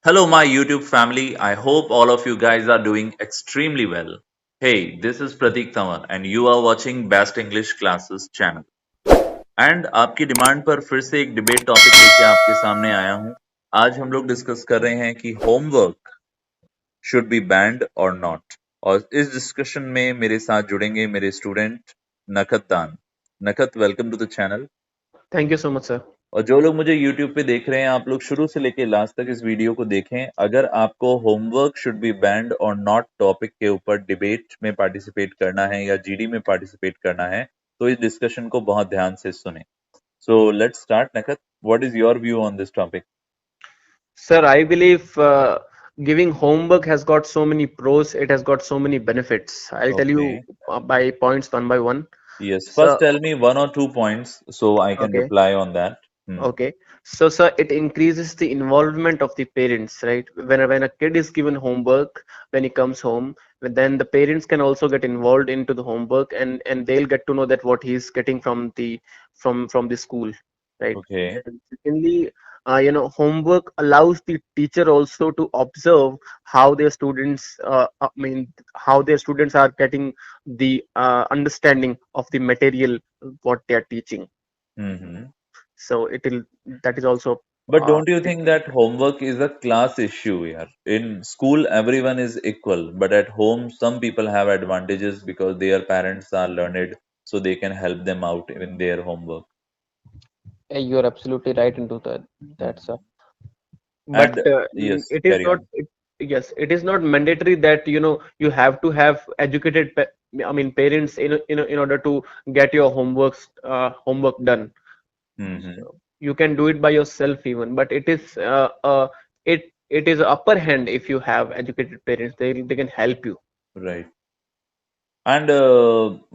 Hello, my YouTube family. I hope all of you guys are doing extremely well. Hey, this is Pratik Tawar, and you are watching Best English Classes channel. And आपकी demand पर फिर से एक debate topic लेके आपके सामने आया हूँ। आज हम लोग डिस्कस कर रहे हैं कि होमवर्क शुड बी बैंड और नॉट। और इस डिस्कशन में मेरे साथ जुड़ेंगे मेरे student Nakhat Daan. Nakhat, welcome to the channel. Thank you so much, sir. और जो लोग मुझे YouTube पे देख रहे हैं, आप लोग शुरू से लेके लास्ट तक इस वीडियो को देखें। अगर आपको होमवर्क शुड बी बैंड और नॉट टॉपिक के ऊपर डिबेट में पार्टिसिपेट करना है या जीडी में पार्टिसिपेट करना है, तो इस डिस्कशन को बहुत ध्यान से सुने। So let's start. Nakhat, what is your view on this topic? Sir, I believe giving homework has got so many pros, it has got so many benefits. I'll tell okay, you by points one by one. Yes, first So, tell me one or two points so I can okay, reply on that. okay. So, sir, it increases the involvement of the parents, right? When a kid is given homework, when he comes home, then the parents can also get involved into the homework, and they'll get to know that what he's getting from the school, right? Okay, And secondly, homework allows the teacher also to observe how their students, how their students are getting the understanding of the material what they are teaching. Hmm. So it will that is also But uh, don't you think that homework is a class issue here? In school, everyone is equal, but at home, some people have advantages because their parents are learned, so they can help them out in their homework. you are absolutely right into that. That's Mhm. but And yes, it is carry not. on. Yes, it is not mandatory that you have to have educated. Parents in order to get your homework done. Hmm. So you can do it by yourself even, but it is upper hand if you have educated parents. They can help you. Right. And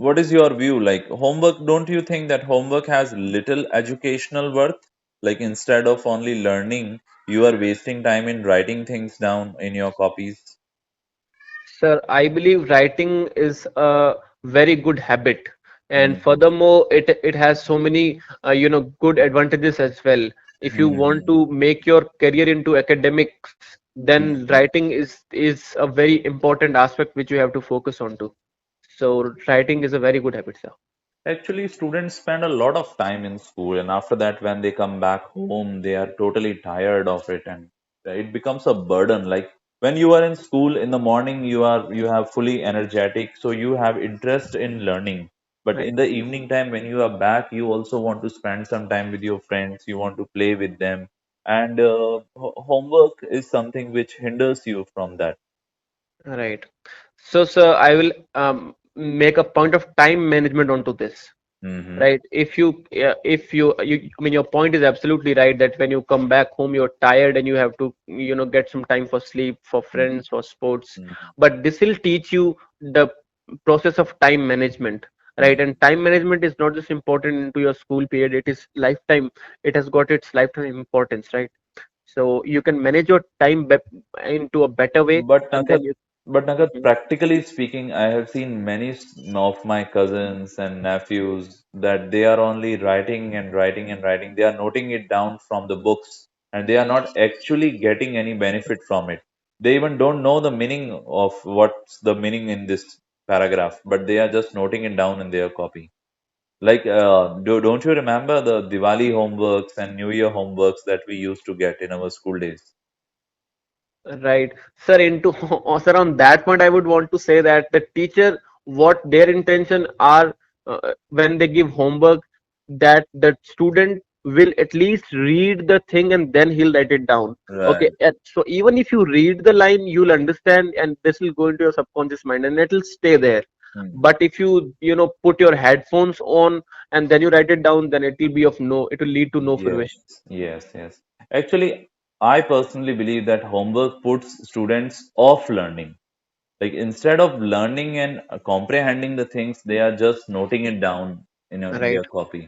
what is your view? Like homework, don't you think that homework has little educational worth? Like instead of only learning, you are wasting time in writing things down in your copies. Sir, I believe writing is a very good habit, and Hmm. furthermore, it has so many good advantages as well. If you want Hmm. to make your career into academics, then Hmm. writing is a very important aspect which you have to focus on to. So writing is a very good habit, sir. Actually, students spend a lot of time in school, and after that, when they come back home, they are totally tired of it, and it becomes a burden. Like when you are in school in the morning, you have fully energetic, so you have interest in learning. But Right. in the evening time, when you are back, you also want to spend some time with your friends. You want to play with them, and homework is something which hinders you from that. Right. So, sir, I will make a point of time management onto this. Mm-hmm. Right, if you your point is absolutely right that when you come back home you're tired and you have to get some time for sleep, for friends, for sports, Mm-hmm. but this will teach you the process of time management, right? And time management is not just important into your school period, it is lifetime. It has got its lifetime importance, right? So you can manage your time into a better way, But and then Nagat, you. but Nagat, Mhm. practically speaking, I have seen many of my cousins and nephews that they are only writing and writing and writing. They are noting it down from the books, and they are not actually getting any benefit from it. They even don't know the meaning of what's the meaning in this paragraph, but they are just noting it down in their copy. Like, don't you remember the Diwali homeworks and New Year homeworks that we used to get in our school days? Right. Sir, sir, on that point, I would want to say that the teacher, what their intention are when they give homework, that the student will at least read the thing and then he'll write it down. Okay. Right. And so even if you read the line, you'll understand and this will go into your subconscious mind and it will stay there. Hmm. But if you put your headphones on and then you write it down, then it will lead to no Yes, fruition. yes, yes. Actually, I personally believe that homework puts students off learning. Like instead of learning and comprehending the things, they are just noting it down in Right. their copy.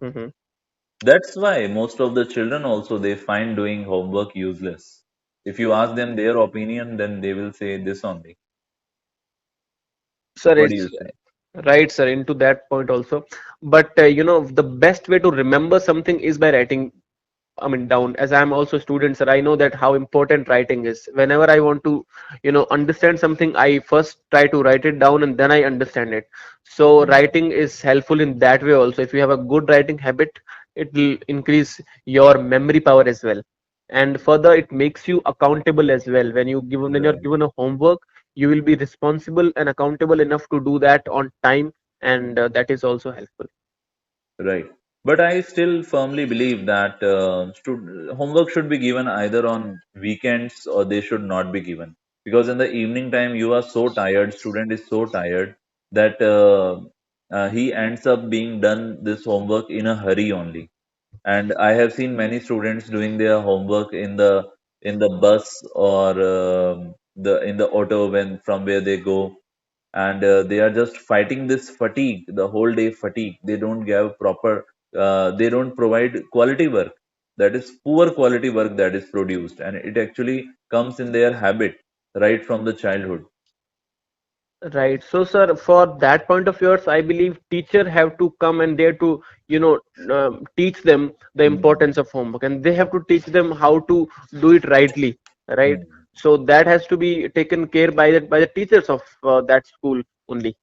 Mm-hmm. That's why most of the children also they find doing homework useless. If you ask them their opinion, then they will say this only. Sir, What do it's you say? right, sir, into that point also. But the best way to remember something is by writing I mean, down. As I'm also a student, sir, I know that how important writing is. Whenever I want to, understand something, I first try to write it down and then I understand it. So Mm. writing is helpful in that way also. If you have a good writing habit, it will increase your memory power as well. And further, it makes you accountable as well. When you're Right. given a homework, you will be responsible and accountable enough to do that on time, and that is also helpful. Right. But I still firmly believe that homework should be given either on weekends or they should not be given. Because in the evening time, you are so tired, student is so tired that he ends up being done this homework in a hurry only. And I have seen many students doing their homework in the bus or the in the auto when from where they go, and they are just fighting this fatigue, the whole day fatigue. They don't give proper, they don't provide quality work. That is poor quality work that is produced, and it actually comes in their habit right from the childhood. Right. So, sir, for that point of yours, I believe teacher have to come and there to, teach them the Hmm. importance of homework, and they have to teach them how to do it rightly. Right. Hmm. So that has to be taken care by the teachers of that school only.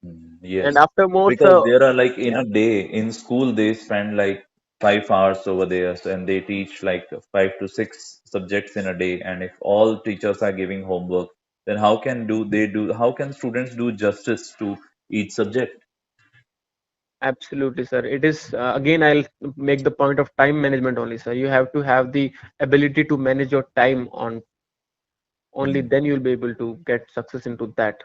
And Yes, after more, because sir, there are like in yeah, a day in school they spend like 5 hours over there, and they teach like 5 to 6 subjects in a day. And if all teachers are giving homework, then how can students do justice to each subject? absolutely, sir. It is again, I'll make the point of time management only, sir. You have to have the ability to manage your time on only Hmm. then you'll be able to get success into that.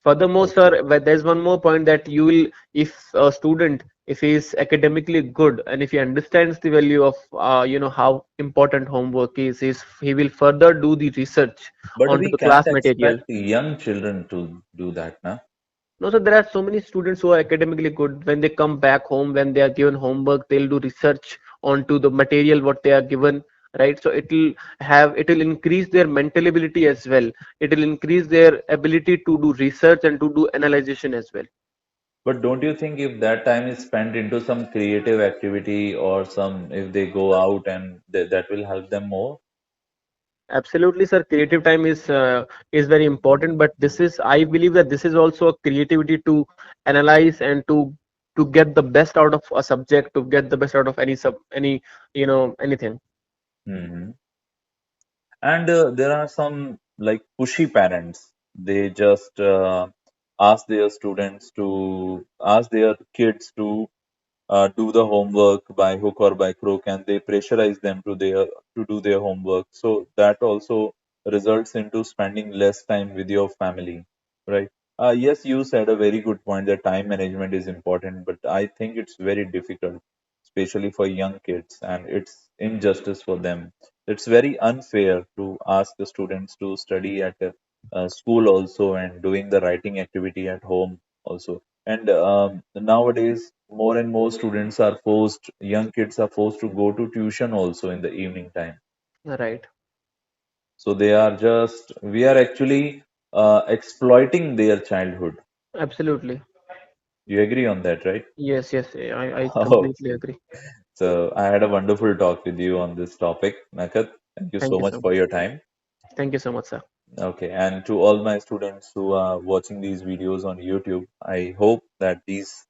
Furthermore, Okay. sir, there's one more point that you will, if a student, if he is academically good and if he understands the value of, how important homework is he will further do the research But onto we the can't class material. expect young children to do that, na? No, so there are so many students who are academically good. When they come back home, when they are given homework, they'll do research onto the material what they are given, right? So it will increase their mental ability as well. It will increase their ability to do research and to do analyzation as well. But don't you think if that time is spent into some creative activity or some, if they go out and that will help them more? Absolutely, sir. Creative time is very important, but this is I believe that this is also a creativity to analyze and to get the best out of a subject, to get the best out of any anything. Hmm. And there are some like pushy parents. They just ask their kids to do the homework by hook or by crook, and they pressurize them to do their homework. So that also results into spending less time with your family, right? Yes, you said a very good point that time management is important, but I think it's very difficult, especially for young kids, and it's injustice for them. It's very unfair to ask the students to study at school also and doing the writing activity at home also. And nowadays, more and more students are forced, young kids are forced to go to tuition also in the evening time. Right. So we are actually exploiting their childhood. Absolutely. You agree on that, right? Yes, yes, I completely Okay. agree. So I had a wonderful talk with you on this topic, Nakat. Thank you Thank so you much so for much. your time. Thank you so much, sir. Okay, and to all my students who are watching these videos on YouTube, I hope that these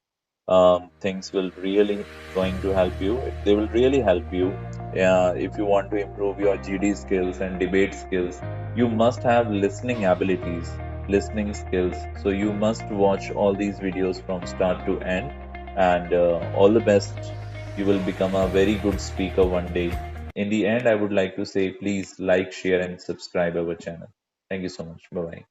things will really going to help you. They will really help you. If you want to improve your GD skills and debate skills, you must have listening abilities, listening skills. So you must watch all these videos from start to end, and all the best. You will become a very good speaker one day. In the end, I would like to say, please like, share, and subscribe our channel. Thank you so much. Bye bye.